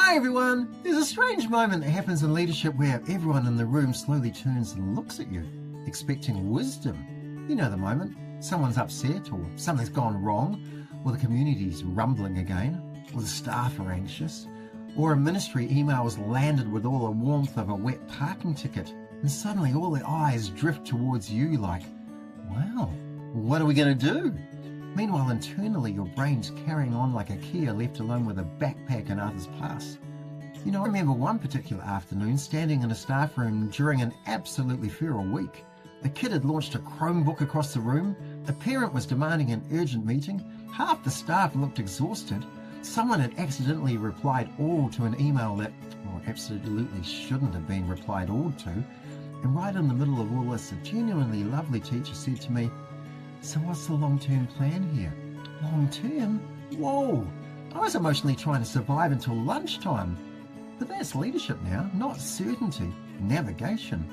Hi everyone! There's a strange moment that happens in leadership where everyone in the room slowly turns and looks at you, expecting wisdom. You know the moment. Someone's upset, or something's gone wrong, or the community's rumbling again, or the staff are anxious, or a ministry email's landed with all the warmth of a wet parking ticket, and suddenly all the eyes drift towards you like, wow, what are we going to do? Meanwhile, internally, your brain's carrying on like a Kia left alone with a backpack and others pass. You know, I remember one particular afternoon standing in a staff room during an absolutely feral week. A kid had launched a Chromebook across the room, a parent was demanding an urgent meeting, half the staff looked exhausted, someone had accidentally replied all to an email that, well, absolutely shouldn't have been replied all to, and right in the middle of all this, a genuinely lovely teacher said to me, "So what's the long-term plan here?" Long-term? Whoa! I was emotionally trying to survive until lunchtime. But that's leadership now, not certainty, navigation.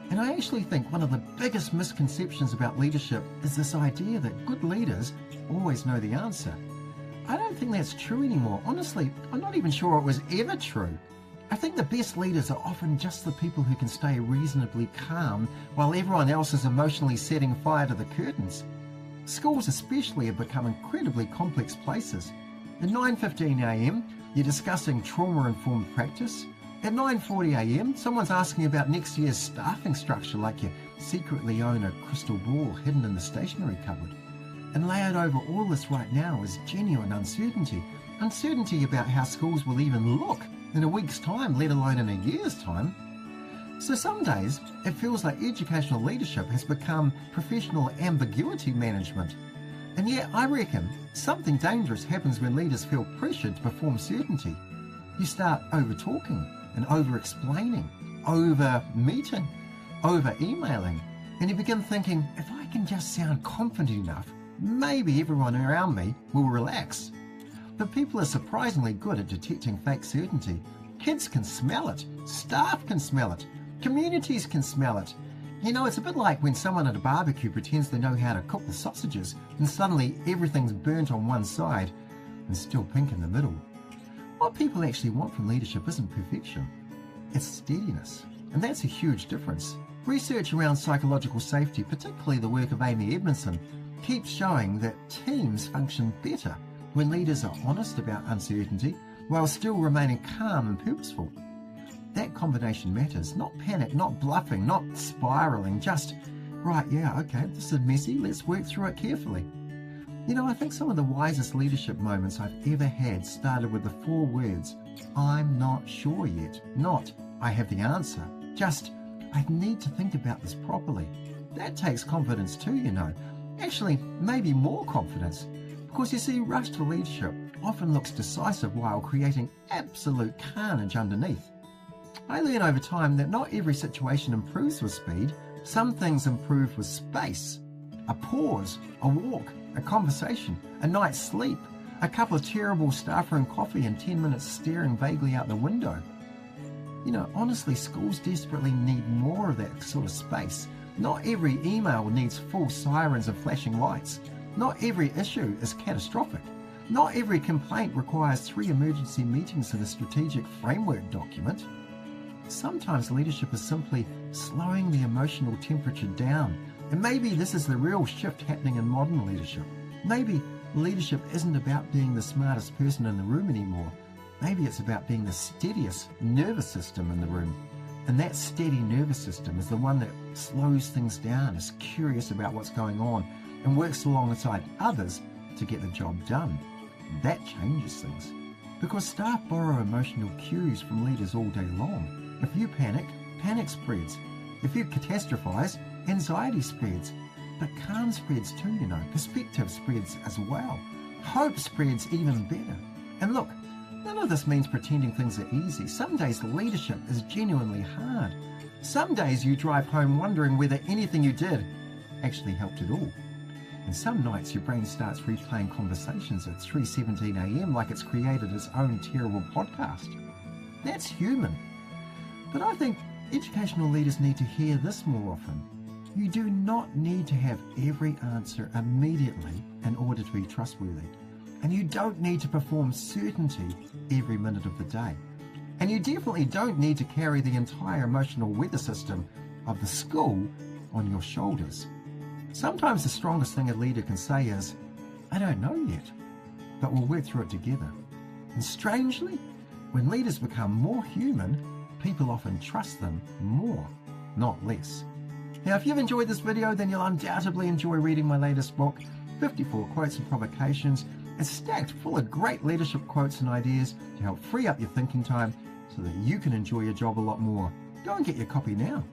And I actually think one of the biggest misconceptions about leadership is this idea that good leaders always know the answer. I don't think that's true anymore. Honestly, I'm not even sure it was ever true. I think the best leaders are often just the people who can stay reasonably calm while everyone else is emotionally setting fire to the curtains. Schools especially have become incredibly complex places. At 9:15 a.m, you're discussing trauma-informed practice. At 9:40 a.m, someone's asking about next year's staffing structure like you secretly own a crystal ball hidden in the stationery cupboard. And layered over all this right now is genuine uncertainty. Uncertainty about how schools will even look in a week's time, let alone in a year's time. So some days, it feels like educational leadership has become professional ambiguity management. And yet, I reckon something dangerous happens when leaders feel pressured to perform certainty. You start over-talking and over-explaining, over-meeting, over-emailing, and you begin thinking, if I can just sound confident enough, maybe everyone around me will relax. But people are surprisingly good at detecting fake certainty. Kids can smell it, staff can smell it, communities can smell it. You know, it's a bit like when someone at a barbecue pretends they know how to cook the sausages and suddenly everything's burnt on one side and still pink in the middle. What people actually want from leadership isn't perfection, it's steadiness. And that's a huge difference. Research around psychological safety, particularly the work of Amy Edmondson, keeps showing that teams function better when leaders are honest about uncertainty while still remaining calm and purposeful. That combination matters. Not panic, not bluffing, not spiraling, just, right, yeah, okay, this is messy, let's work through it carefully. You know, I think some of the wisest leadership moments I've ever had started with the 4 words, I'm not sure yet. Not, I have the answer. Just, I need to think about this properly. That takes confidence too, you know. Actually, maybe more confidence. Because you see, rush to leadership often looks decisive while creating absolute carnage underneath. I learn over time that not every situation improves with speed. Some things improve with space. A pause, a walk, a conversation, a night's sleep, a cup of terrible staff room coffee and 10 minutes staring vaguely out the window. You know, honestly, schools desperately need more of that sort of space. Not every email needs full sirens and flashing lights. Not every issue is catastrophic. Not every complaint requires 3 emergency meetings and a strategic framework document. Sometimes leadership is simply slowing the emotional temperature down. And maybe this is the real shift happening in modern leadership. Maybe leadership isn't about being the smartest person in the room anymore. Maybe it's about being the steadiest nervous system in the room. And that steady nervous system is the one that slows things down, is curious about what's going on, and works alongside others to get the job done. That changes things. Because staff borrow emotional cues from leaders all day long. If you panic, panic spreads. If you catastrophize, anxiety spreads. But calm spreads too, you know. Perspective spreads as well. Hope spreads even better. And look, none of this means pretending things are easy. Some days leadership is genuinely hard. Some days you drive home wondering whether anything you did actually helped at all. And some nights your brain starts replaying conversations at 3:17 a.m. like it's created its own terrible podcast. That's human. But I think educational leaders need to hear this more often. You do not need to have every answer immediately in order to be trustworthy. And you don't need to perform certainty every minute of the day. And you definitely don't need to carry the entire emotional weather system of the school on your shoulders. Sometimes the strongest thing a leader can say is, I don't know yet, but we'll work through it together. And strangely, when leaders become more human, people often trust them more, not less. Now, if you've enjoyed this video, then you'll undoubtedly enjoy reading my latest book, 54 Quotes and Provocations. It's stacked full of great leadership quotes and ideas to help free up your thinking time so that you can enjoy your job a lot more. Go and get your copy now.